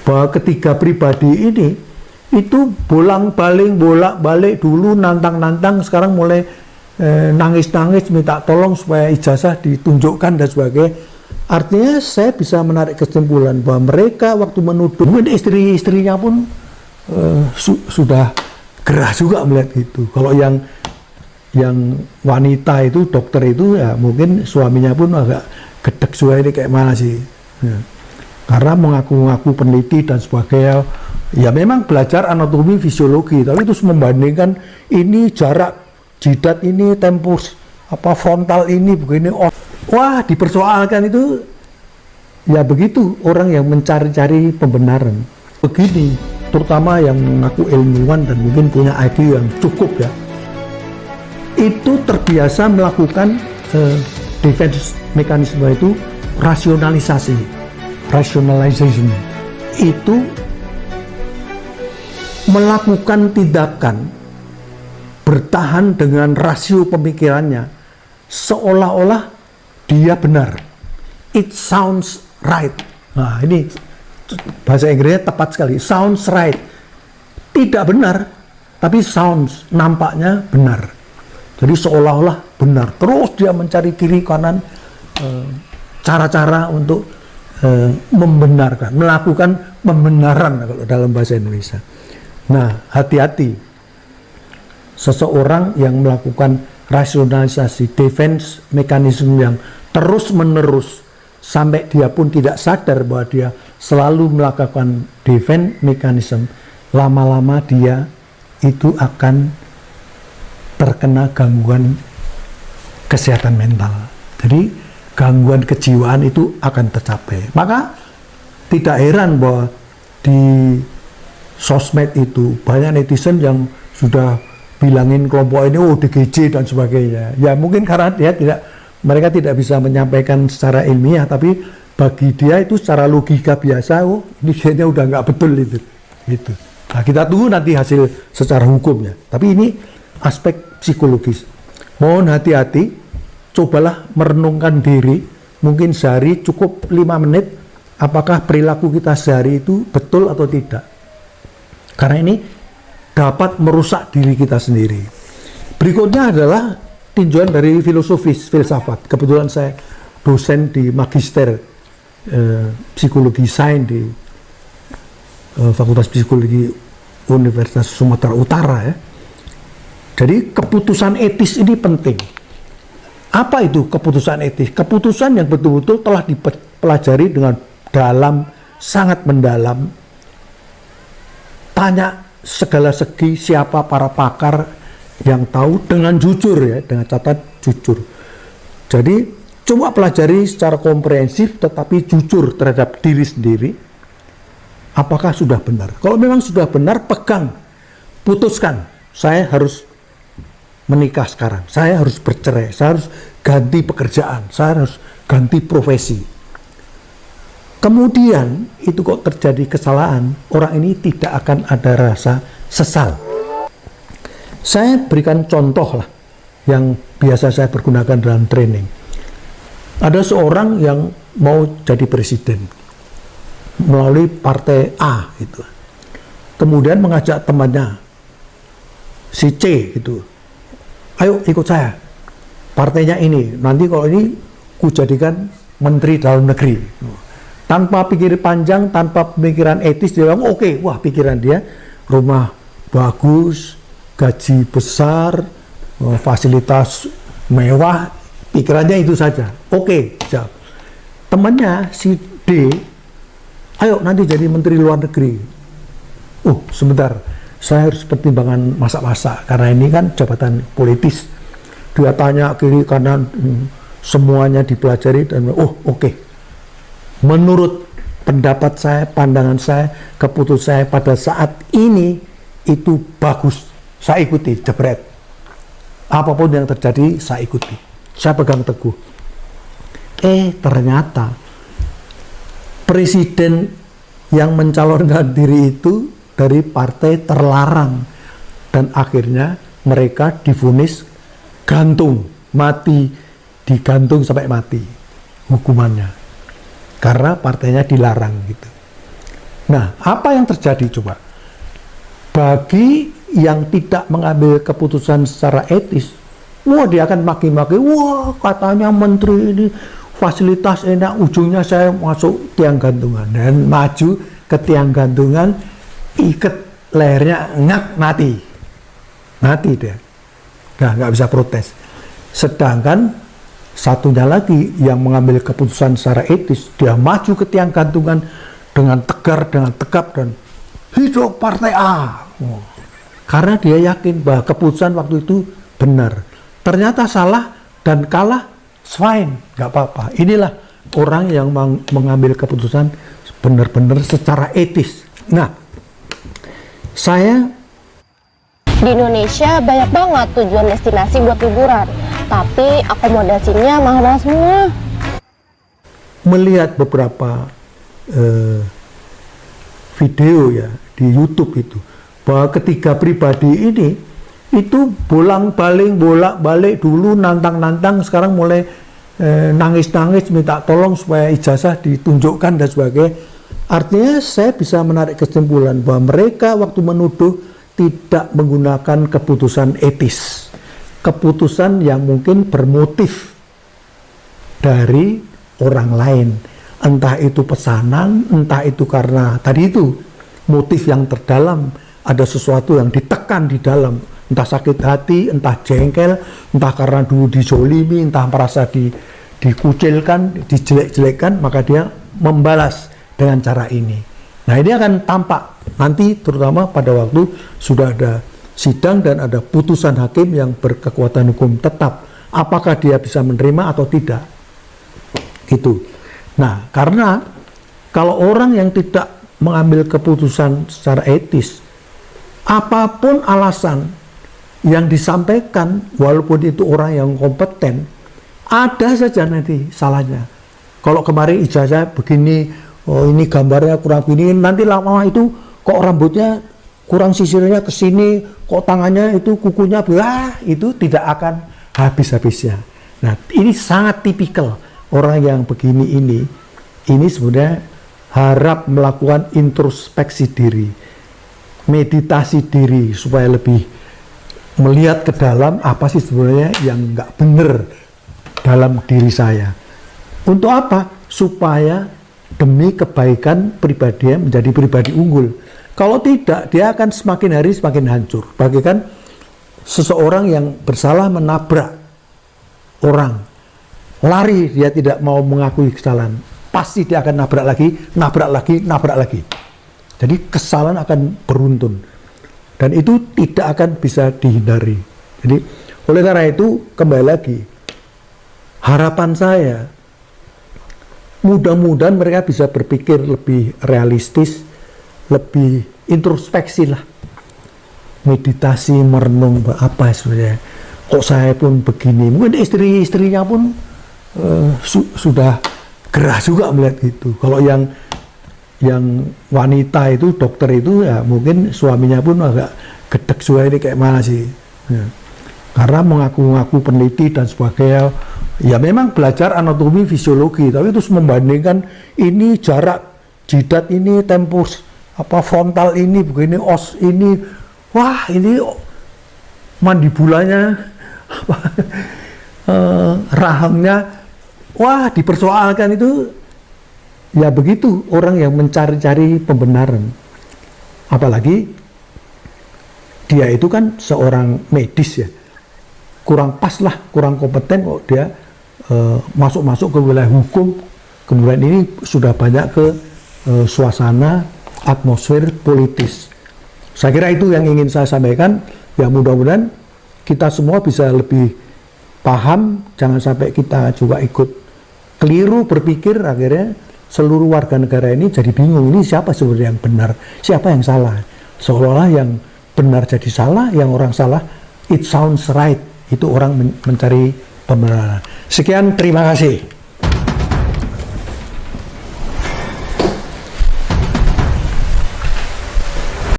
bahwa ketiga pribadi ini itu bolak-balik dulu nantang-nantang, sekarang mulai nangis-nangis minta tolong supaya ijazah ditunjukkan dan sebagainya. Artinya saya bisa menarik kesimpulan bahwa mereka waktu menuduh, mungkin istri-istrinya pun sudah gerah juga melihat itu. Kalau yang wanita itu, dokter itu, ya mungkin suaminya pun agak gedek juga, ini kayak mana sih ya. Karena mengaku-ngaku peneliti dan sebagainya, ya memang belajar anatomi fisiologi, tapi terus membandingkan ini jarak jidat ini, tempus frontal ini begini, wah dipersoalkan itu. Ya begitu orang yang mencari-cari pembenaran begini, terutama yang mengaku ilmuwan dan mungkin punya IQ yang cukup ya, itu terbiasa melakukan defense mekanisme itu, rationalization itu melakukan tindakan bertahan dengan rasio pemikirannya seolah-olah dia benar. It sounds right. Nah, ini bahasa Inggrisnya tepat sekali. Sounds right. Tidak benar, tapi sounds, nampaknya benar. Jadi seolah-olah benar. Terus dia mencari kiri kanan cara-cara untuk membenarkan, melakukan pembenaran kalau dalam bahasa Indonesia. Nah, hati-hati. Seseorang yang melakukan rasionalisasi defense mekanisme yang terus-menerus sampai dia pun tidak sadar bahwa dia selalu melakukan defense mekanisme, lama-lama dia itu akan terkena gangguan kesehatan mental. Jadi gangguan kejiwaan itu akan tercapai. Maka tidak heran bahwa di sosmed itu banyak netizen yang sudah bilangin kelompok ini DGJ dan sebagainya. Ya mungkin karena mereka tidak bisa menyampaikan secara ilmiah, tapi bagi dia itu secara logika biasa, ini kayaknya udah nggak betul itu. Gitu. Nah, kita tunggu nanti hasil secara hukumnya. Tapi ini aspek psikologis. Mohon hati-hati, cobalah merenungkan diri, mungkin sehari cukup 5 menit, apakah perilaku kita sehari itu betul atau tidak. Karena ini dapat merusak diri kita sendiri. Berikutnya adalah tinjauan dari filsafat. Kebetulan saya dosen di magister psikologi sains di Fakultas Psikologi Universitas Sumatera Utara ya. Jadi keputusan etis ini penting. Apa itu keputusan etis? Keputusan yang betul-betul telah dipelajari dengan dalam, sangat mendalam. Tanya segala segi siapa para pakar yang tahu dengan jujur ya, dengan catat jujur. Jadi coba pelajari secara komprehensif tetapi jujur terhadap diri sendiri. Apakah sudah benar? Kalau memang sudah benar, pegang, putuskan. Saya harus menikah sekarang, saya harus bercerai, saya harus ganti pekerjaan, saya harus ganti profesi. Kemudian itu kok terjadi kesalahan, orang ini tidak akan ada rasa sesal. Saya berikan contoh lah yang biasa saya pergunakan dalam training. Ada seorang yang mau jadi presiden melalui partai A gitu. Kemudian mengajak temannya si C gitu. Ayo ikut saya. Partainya ini, nanti kalau ini ku jadikan menteri dalam negeri. Tanpa pikir panjang, tanpa pemikiran etis, dia bilang oke. Wah, pikiran dia rumah bagus, gaji besar, fasilitas mewah, pikirannya itu saja. Oke, jawab. Temannya si D, ayo nanti jadi menteri luar negeri. Oh, sebentar, saya harus pertimbangan masak-masak karena ini kan jabatan politis. Dia tanya kiri kanan, semuanya dipelajari dan oke. Menurut pendapat saya, pandangan saya, keputusan saya pada saat ini itu bagus. Saya ikuti, jebret. Apapun yang terjadi, saya ikuti. Saya pegang teguh. Ternyata presiden yang mencalonkan diri itu dari partai terlarang. Dan akhirnya mereka divonis gantung, mati, digantung sampai mati hukumannya. Karena partainya dilarang gitu. Nah, apa yang terjadi coba? Bagi yang tidak mengambil keputusan secara etis, wah dia akan maki-maki, wah katanya menteri ini fasilitas enak, ujungnya saya masuk tiang gantungan dan maju ke tiang gantungan, ikat lehernya, mati dia, nggak bisa protes. Sedangkan satunya lagi yang mengambil keputusan secara etis, dia maju ke tiang gantungan dengan tegar, dengan tegap, dan hidup partai A. Karena dia yakin bahwa keputusan waktu itu benar. Ternyata salah dan kalah, fine, nggak apa-apa. Inilah orang yang mengambil keputusan benar-benar secara etis. Nah, saya di Indonesia banyak banget tujuan destinasi buat liburan, tapi akomodasinya mahal semua. Melihat beberapa video ya di YouTube itu, bahwa ketiga pribadi ini itu bolak-balik dulu nantang-nantang, sekarang mulai nangis-nangis minta tolong supaya ijazah ditunjukkan dan sebagainya. Artinya saya bisa menarik kesimpulan bahwa mereka waktu menuduh tidak menggunakan keputusan etis, keputusan yang mungkin bermotif dari orang lain, entah itu pesanan, entah itu karena tadi itu motif yang terdalam, ada sesuatu yang ditekan di dalam, entah sakit hati, entah jengkel, entah karena dulu dizolimi, entah merasa dikucilkan, dijelek-jelekkan, maka dia membalas dengan cara ini. Nah, ini akan tampak nanti, terutama pada waktu sudah ada sidang dan ada putusan hakim yang berkekuatan hukum tetap, apakah dia bisa menerima atau tidak. Gitu. Nah, karena kalau orang yang tidak mengambil keputusan secara etis, apapun alasan yang disampaikan, walaupun itu orang yang kompeten, ada saja nanti salahnya. Kalau kemarin ijazah begini, oh ini gambarnya kurang begini, nanti lama itu kok rambutnya kurang, sisirnya ke sini, kok tangannya itu kukunya, itu tidak akan habis-habisnya. Nah, ini sangat tipikal orang yang begini ini sebenarnya harap melakukan introspeksi diri, meditasi diri supaya lebih melihat ke dalam apa sih sebenarnya yang nggak benar dalam diri saya. Untuk apa? Supaya demi kebaikan pribadinya menjadi pribadi unggul. Kalau tidak, dia akan semakin hari semakin hancur. Bagaikan seseorang yang bersalah menabrak orang, lari, dia tidak mau mengakui kesalahan, pasti dia akan nabrak lagi. Jadi kesalahan akan beruntun, dan itu tidak akan bisa dihindari. Jadi oleh karena itu, kembali lagi, harapan saya mudah-mudahan mereka bisa berpikir lebih realistis, lebih introspeksi lah, meditasi, merenung apa sebenarnya kok saya pun begini. Mungkin istri-istrinya pun sudah gerah juga melihat itu. Kalau yang wanita itu, dokter itu, ya mungkin suaminya pun agak gedek juga, ini kayak mana sih ya. Karena mengaku-ngaku peneliti dan sebagainya, ya memang belajar anatomi fisiologi, tapi terus membandingkan ini jarak jidat ini, tempus frontal ini begini, os ini, wah ini mandibulanya rahangnya, wah dipersoalkan. Itu ya begitu orang yang mencari-cari pembenaran, apalagi dia itu kan seorang medis ya, kurang pas lah, kurang kompeten kok dia masuk ke wilayah hukum, kemudian ini sudah banyak ke suasana atmosfer politis. Saya kira itu yang ingin saya sampaikan. Ya mudah-mudahan kita semua bisa lebih paham, jangan sampai kita juga ikut keliru berpikir, akhirnya seluruh warga negara ini jadi bingung, ini siapa sebenarnya yang benar, siapa yang salah. Seolah-olah yang benar jadi salah, yang orang salah it sounds right, itu orang mencari pembenaran. Sekian, terima kasih.